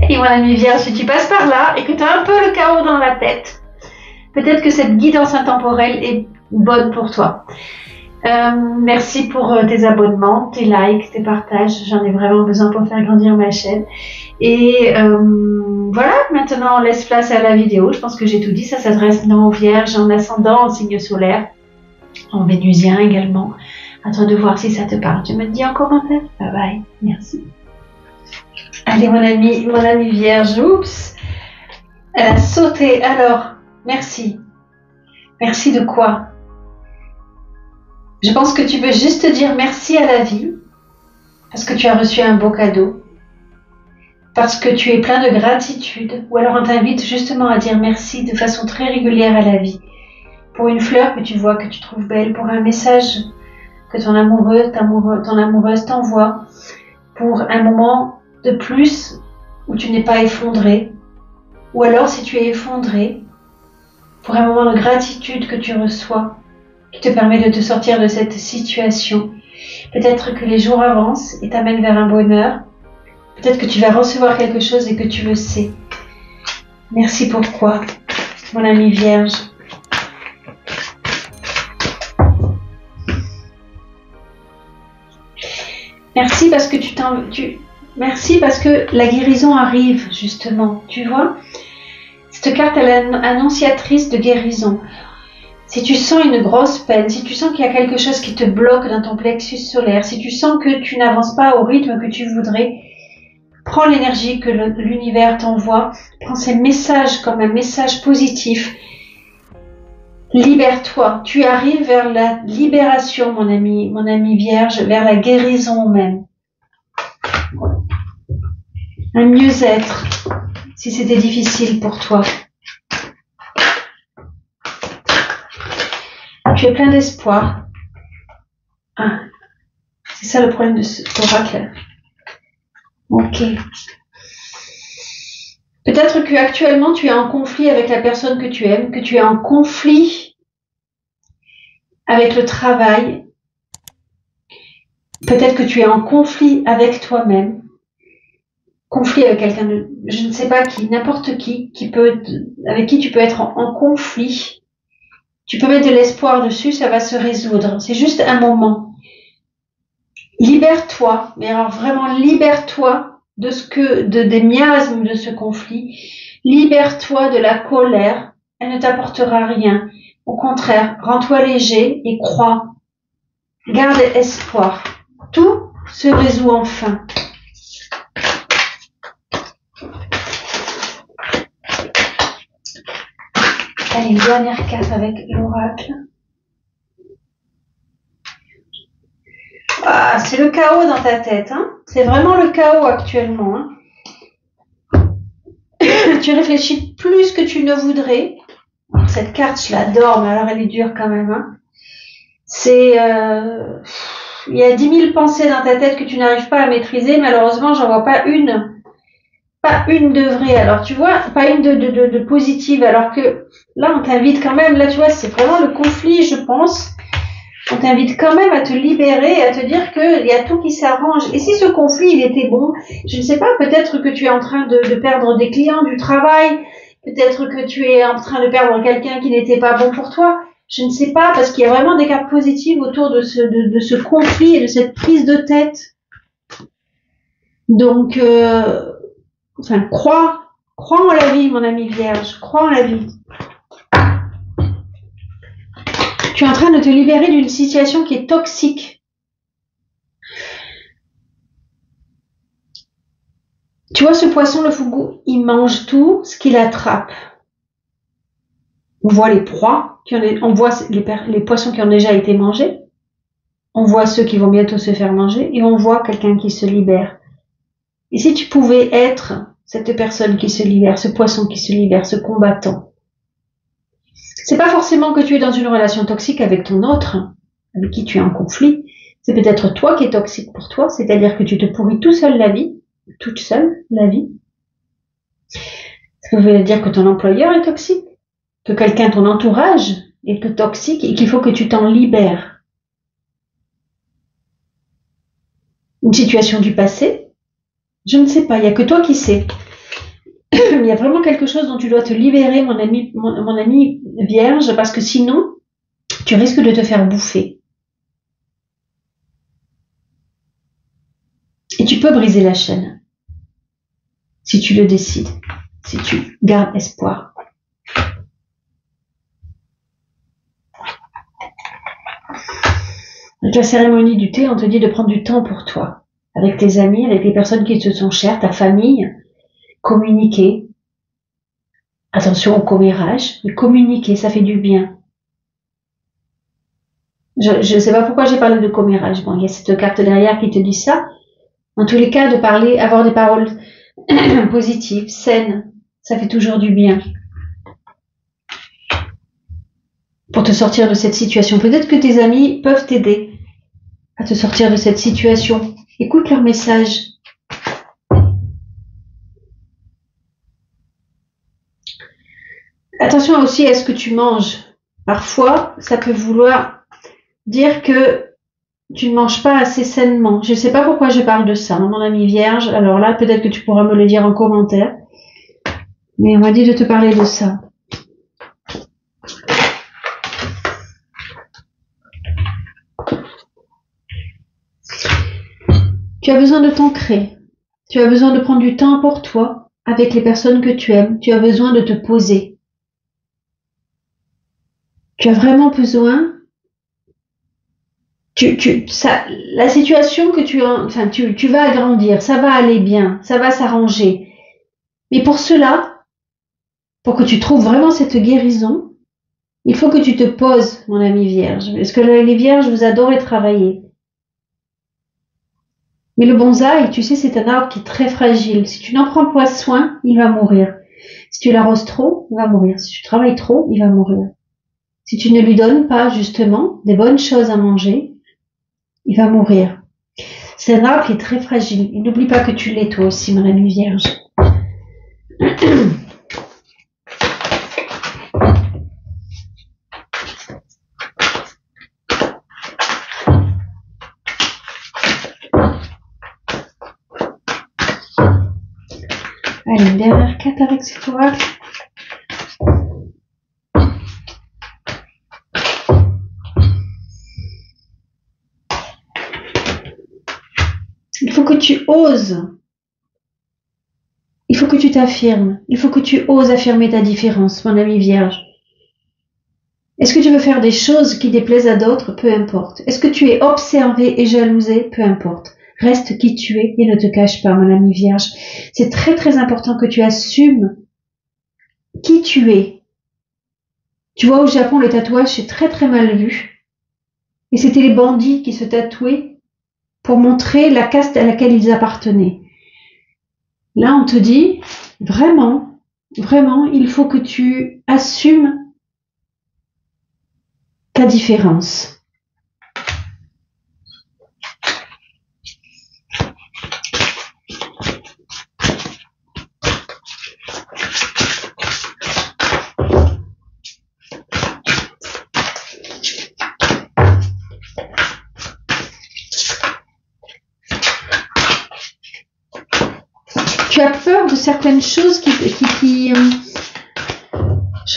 Et mon ami Vierge, si tu passes par là et que tu as un peu le chaos dans la tête, peut-être que cette guidance intemporelle est bonne pour toi. Merci pour tes abonnements, tes likes, tes partages. J'en ai vraiment besoin pour faire grandir ma chaîne. Et voilà, maintenant on laisse place à la vidéo. Je pense que j'ai tout dit. Ça s'adresse aux Vierges, en ascendant, en signe solaire, en vénusien également. À toi de voir si ça te parle. Tu me dis en commentaire. Bye bye. Merci. Allez mon ami Vierge. Oups. Elle a sauté. Alors, merci. Merci de quoi? Je pense que tu veux juste dire merci à la vie parce que tu as reçu un beau cadeau, parce que tu es plein de gratitude, ou alors on t'invite justement à dire merci de façon très régulière à la vie, pour une fleur que tu vois, que tu trouves belle, pour un message que ton amoureux, ton amoureuse t'envoie, pour un moment de plus où tu n'es pas effondré, ou alors si tu es effondré, pour un moment de gratitude que tu reçois, qui te permet de te sortir de cette situation. Peut-être que les jours avancent et t'amènent vers un bonheur. Peut-être que tu vas recevoir quelque chose et que tu le sais. Merci pourquoi, mon ami Vierge. Merci parce que merci parce que la guérison arrive, justement. Tu vois, cette carte, elle est annonciatrice de guérison. Si tu sens une grosse peine, si tu sens qu'il y a quelque chose qui te bloque dans ton plexus solaire, si tu sens que tu n'avances pas au rythme que tu voudrais, prends l'énergie que l'univers t'envoie, prends ces messages comme un message positif. Libère-toi, tu arrives vers la libération, mon ami Vierge, vers la guérison même. Un mieux-être, si c'était difficile pour toi. Tu es plein d'espoir. Ah, c'est ça le problème de cet oracle. Ok. Peut-être que actuellement tu es en conflit avec la personne que tu aimes, que tu es en conflit avec le travail. Peut-être que tu es en conflit avec toi-même. Conflit avec quelqu'un de, je ne sais pas qui, n'importe qui avec qui tu peux être en conflit. Tu peux mettre de l'espoir dessus, ça va se résoudre. C'est juste un moment. Libère-toi, mais alors vraiment libère-toi des miasmes de ce conflit. Libère-toi de la colère. Elle ne t'apportera rien. Au contraire, rends-toi léger et crois. Garde espoir. Tout se résout enfin. Allez, une dernière carte avec l'oracle. Ah, c'est le chaos dans ta tête, hein. C'est vraiment le chaos actuellement, hein. Tu réfléchis plus que tu ne voudrais. Alors, cette carte, je l'adore, mais alors elle est dure quand même, hein. C'est, il y a 10 000 pensées dans ta tête que tu n'arrives pas à maîtriser. Malheureusement, j'en vois pas une de vraie. Alors, tu vois, pas une de positive. Alors que là, on t'invite quand même. Là, tu vois, c'est vraiment le conflit, je pense. On t'invite quand même à te libérer, à te dire qu'il y a tout qui s'arrange. Et si ce conflit, il était bon, je ne sais pas, peut-être que tu es en train de perdre des clients du travail, peut-être que tu es en train de perdre quelqu'un qui n'était pas bon pour toi. Je ne sais pas, parce qu'il y a vraiment des cartes positives autour de ce conflit et de cette prise de tête. Donc, crois en la vie, mon ami Vierge, crois en la vie. Tu es en train de te libérer d'une situation qui est toxique. Tu vois, ce poisson, le fougou, il mange tout ce qu'il attrape. On voit les proies, on voit les poissons qui ont déjà été mangés. On voit ceux qui vont bientôt se faire manger et on voit quelqu'un qui se libère. Et si tu pouvais être cette personne qui se libère, ce poisson qui se libère, ce combattant, c'est pas forcément que tu es dans une relation toxique avec ton autre, avec qui tu es en conflit. C'est peut-être toi qui es toxique pour toi, c'est-à-dire que tu te pourris toute seule la vie. Ça veut dire que ton employeur est toxique, que quelqu'un, ton entourage, est toxique et qu'il faut que tu t'en libères. Une situation du passé, je ne sais pas, il n'y a que toi qui sais. il y a vraiment quelque chose dont tu dois te libérer, mon ami vierge, parce que sinon, tu risques de te faire bouffer. Et tu peux briser la chaîne. Si tu le décides. Si tu gardes espoir. Avec la cérémonie du thé, on te dit de prendre du temps pour toi. Avec tes amis, avec les personnes qui te sont chères, ta famille. Communiquer. Attention au commérage. Mais communiquer, ça fait du bien. Je ne sais pas pourquoi j'ai parlé de commérage. Bon, il y a cette carte derrière qui te dit ça. En tous les cas, de parler, avoir des paroles positives, saines, ça fait toujours du bien. Pour te sortir de cette situation. Peut-être que tes amis peuvent t'aider à te sortir de cette situation. Écoute leur message. Attention aussi à ce que tu manges. Parfois, ça peut vouloir dire que tu ne manges pas assez sainement. Je ne sais pas pourquoi je parle de ça, mon ami vierge. Alors là, peut-être que tu pourras me le dire en commentaire. Mais on m'a dit de te parler de ça. Tu as besoin de t'ancrer. Tu as besoin de prendre du temps pour toi, avec les personnes que tu aimes. Tu as besoin de te poser. Tu as vraiment besoin. La situation que tu vas agrandir, ça va aller bien, ça va s'arranger. Mais pour cela, pour que tu trouves vraiment cette guérison, il faut que tu te poses, mon ami vierge. Parce que les vierges, vous adorez travailler. Mais le bonsaï, tu sais, c'est un arbre qui est très fragile. Si tu n'en prends pas soin, il va mourir. Si tu l'arroses trop, il va mourir. Si tu travailles trop, il va mourir. Si tu ne lui donnes pas, justement, des bonnes choses à manger, il va mourir. C'est un arbre qui est très fragile. Et n'oublie pas que tu l'es toi aussi, mon ami vierge. Allez, une dernière carte avec cet oracle. Il faut que tu oses. Il faut que tu t'affirmes. Il faut que tu oses affirmer ta différence, mon ami vierge. Est-ce que tu veux faire des choses qui déplaisent à d'autres? Peu importe. Est-ce que tu es observé et jalousé? Peu importe. Reste qui tu es et ne te cache pas, mon ami vierge. C'est très très important que tu assumes qui tu es. Tu vois, au Japon, les tatouages, c'est très très mal vu. Et c'était les bandits qui se tatouaient pour montrer la caste à laquelle ils appartenaient. Là, on te dit, vraiment, vraiment, il faut que tu assumes ta différence. Tu as peur de certaines choses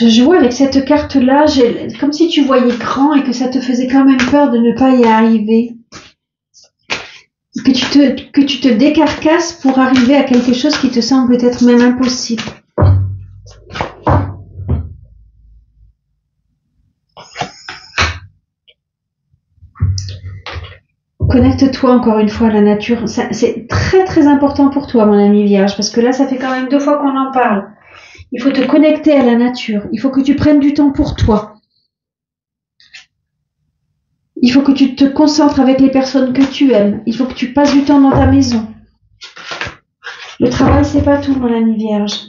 je vois avec cette carte-là, comme si tu voyais grand et que ça te faisait quand même peur de ne pas y arriver. Que tu te décarcasses pour arriver à quelque chose qui te semble peut-être même impossible. Connecte-toi encore une fois à la nature. C'est très très important pour toi, mon ami vierge, parce que là, ça fait quand même 2 fois qu'on en parle. Il faut te connecter à la nature. Il faut que tu prennes du temps pour toi. Il faut que tu te concentres avec les personnes que tu aimes. Il faut que tu passes du temps dans ta maison. Le travail, c'est pas tout, mon ami vierge.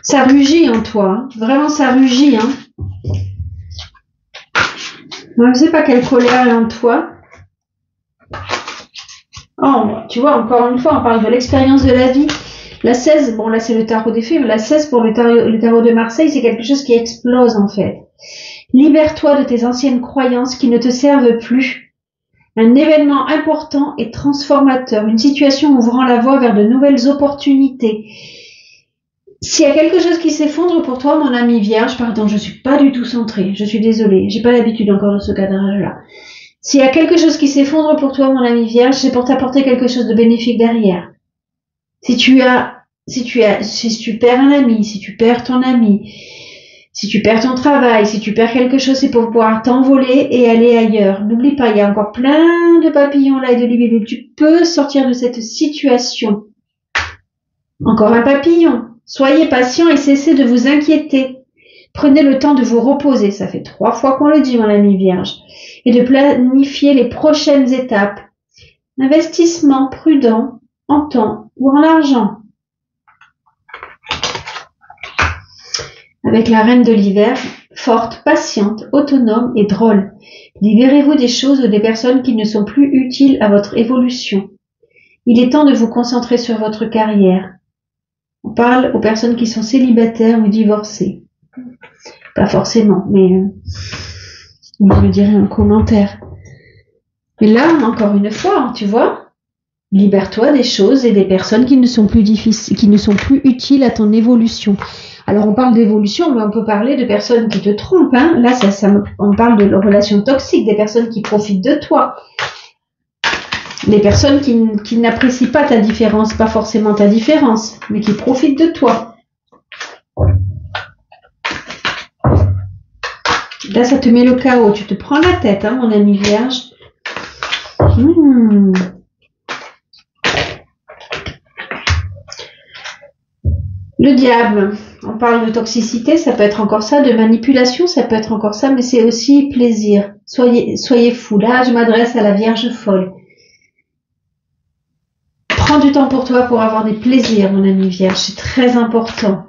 Ça rugit en toi, hein. Vraiment ça rugit. Hein. Je ne sais pas quelle colère est en toi. Oh, tu vois, encore une fois, on parle de l'expérience de la vie. La 16, bon là c'est le tarot des fées, mais la 16 pour le tarot de Marseille, c'est quelque chose qui explose en fait. Libère-toi de tes anciennes croyances qui ne te servent plus. Un événement important et transformateur, une situation ouvrant la voie vers de nouvelles opportunités. S'il y a quelque chose qui s'effondre pour toi, mon ami vierge, pardon, je suis pas du tout centrée, je suis désolée, j'ai pas l'habitude encore de ce cadrage-là. S'il y a quelque chose qui s'effondre pour toi, mon ami vierge, c'est pour t'apporter quelque chose de bénéfique derrière. Si tu perds un ami, si tu perds ton ami, si tu perds ton travail, si tu perds quelque chose, c'est pour pouvoir t'envoler et aller ailleurs. N'oublie pas, il y a encore plein de papillons là et de libellules. Tu peux sortir de cette situation. Encore un papillon. Soyez patient et cessez de vous inquiéter. Prenez le temps de vous reposer. Ça fait 3 fois qu'on le dit, mon ami vierge. Et de planifier les prochaines étapes. Investissement prudent en temps ou en argent. Avec la reine de l'hiver, forte, patiente, autonome et drôle. Libérez-vous des choses ou des personnes qui ne sont plus utiles à votre évolution. Il est temps de vous concentrer sur votre carrière. On parle aux personnes qui sont célibataires ou divorcées. Pas forcément, mais je me dirais un commentaire. Mais là, encore une fois, tu vois, libère-toi des choses et des personnes qui ne sont plus difficiles, qui ne sont plus utiles à ton évolution. Alors, on parle d'évolution, mais on peut parler de personnes qui te trompent. Hein. Là, on parle de relations toxiques, des personnes qui profitent de toi. Les personnes qui n'apprécient pas ta différence, pas forcément ta différence, mais qui profitent de toi. Là, ça te met le chaos. Tu te prends la tête, hein, mon ami vierge. Le diable, on parle de toxicité, ça peut être encore ça, de manipulation, ça peut être encore ça, mais c'est aussi plaisir. Soyez fous. Là, je m'adresse à la Vierge folle. Prends du temps pour toi pour avoir des plaisirs, mon ami vierge, c'est très important.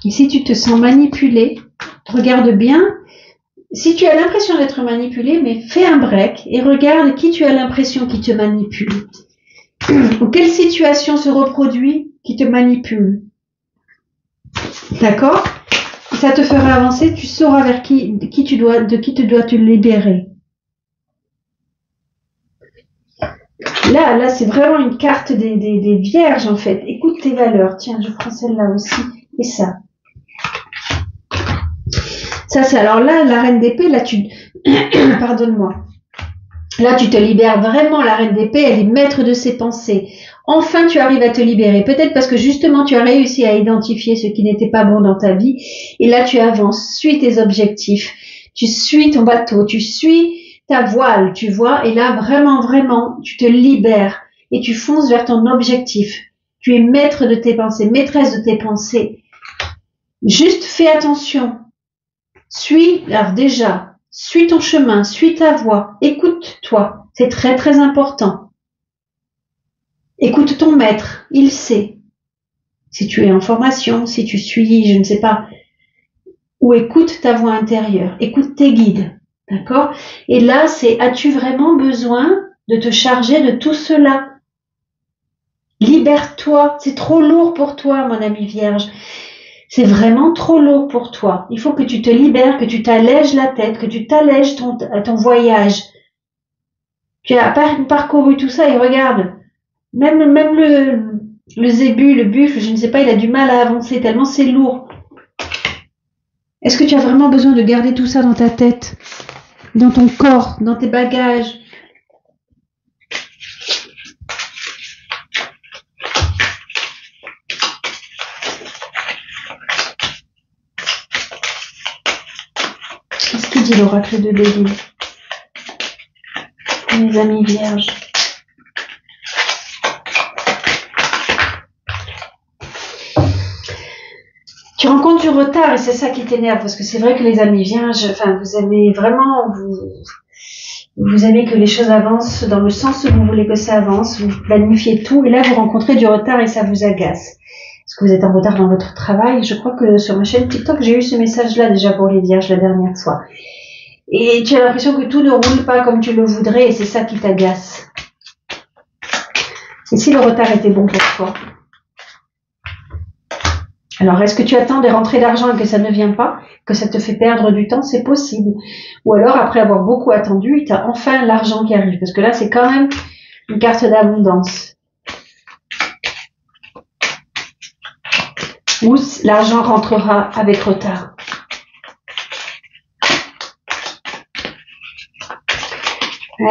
Et si tu te sens manipulé, regarde bien. Si tu as l'impression d'être manipulé, mais fais un break et regarde qui tu as l'impression qui te manipule. Ou quelle situation se reproduit qui te manipule. D'accord? Ça te fera avancer, tu sauras vers de qui tu dois te libérer. Là, c'est vraiment une carte des vierges, en fait. Écoute tes valeurs. Tiens, je prends celle-là aussi. Et ça. Ça, c'est alors là, la reine d'épée, là, pardonne-moi. Là, tu te libères vraiment. La reine d'épée, elle est maître de ses pensées. Enfin, tu arrives à te libérer. Peut-être parce que justement, tu as réussi à identifier ce qui n'était pas bon dans ta vie. Et là, tu avances. Suis tes objectifs. Tu suis ton bateau. Tu suis ta voile, tu vois. Et là, vraiment, vraiment, tu te libères. Et tu fonces vers ton objectif. Tu es maître de tes pensées, maîtresse de tes pensées. Juste fais attention. Suis ton chemin, suis ta voie, écoute-toi, c'est très très important. Écoute ton maître, il sait. Si tu es en formation, si tu suis, je ne sais pas, ou écoute ta voix intérieure, écoute tes guides, d'accord? Et là, as-tu vraiment besoin de te charger de tout cela? Libère-toi, c'est trop lourd pour toi, mon ami vierge. C'est vraiment trop lourd pour toi. Il faut que tu te libères, que tu t'allèges la tête, que tu t'allèges ton voyage. Tu as parcouru tout ça et regarde, même le zébu, le buffle, je ne sais pas, il a du mal à avancer tellement c'est lourd. Est-ce que tu as vraiment besoin de garder tout ça dans ta tête, dans ton corps, dans tes bagages? Qu'est-ce que dit l'oracle de Béline? Mes amis vierges. Tu rencontres du retard et c'est ça qui t'énerve parce que c'est vrai que les amis vierges, enfin vous aimez vraiment, vous aimez que les choses avancent dans le sens où vous voulez que ça avance, vous planifiez tout et là vous rencontrez du retard et ça vous agace. Est-ce que vous êtes en retard dans votre travail? Je crois que sur ma chaîne TikTok j'ai eu ce message-là déjà pour les vierges la dernière fois. Et tu as l'impression que tout ne roule pas comme tu le voudrais et c'est ça qui t'agace. Et si le retard était bon pour toi? Alors, est-ce que tu attends des rentrées d'argent et que ça ne vient pas, que ça te fait perdre du temps? C'est possible. Ou alors, après avoir beaucoup attendu, tu as enfin l'argent qui arrive. Parce que là, c'est quand même une carte d'abondance. Ou l'argent rentrera avec retard.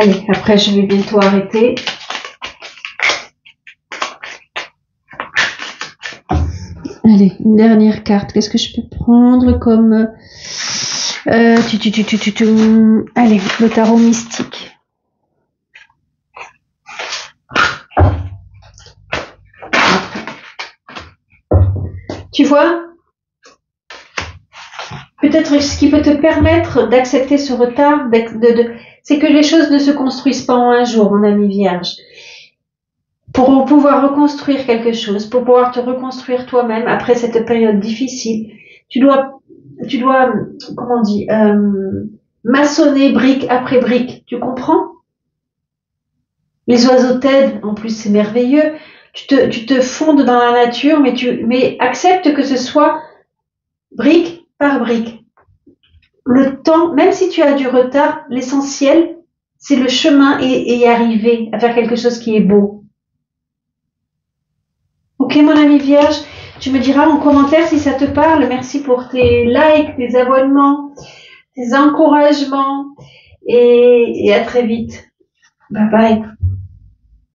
Allez, après, je vais bientôt arrêter. Allez, une dernière carte. Qu'est-ce que je peux prendre comme... Allez, le tarot mystique. Tu vois, peut-être ce qui peut te permettre d'accepter ce retard, c'est que les choses ne se construisent pas en un jour, mon ami vierge. Pour pouvoir reconstruire quelque chose, pour pouvoir te reconstruire toi-même après cette période difficile, tu dois, comment on dit, maçonner brique après brique. Tu comprends? Les oiseaux t'aident, en plus c'est merveilleux. Tu te fondes dans la nature, mais accepte que ce soit brique par brique. Le temps, même si tu as du retard, l'essentiel, c'est le chemin et y arriver à faire quelque chose qui est beau. Ok, mon ami vierge, tu me diras en commentaire si ça te parle. Merci pour tes likes, tes abonnements, tes encouragements et à très vite. Bye bye.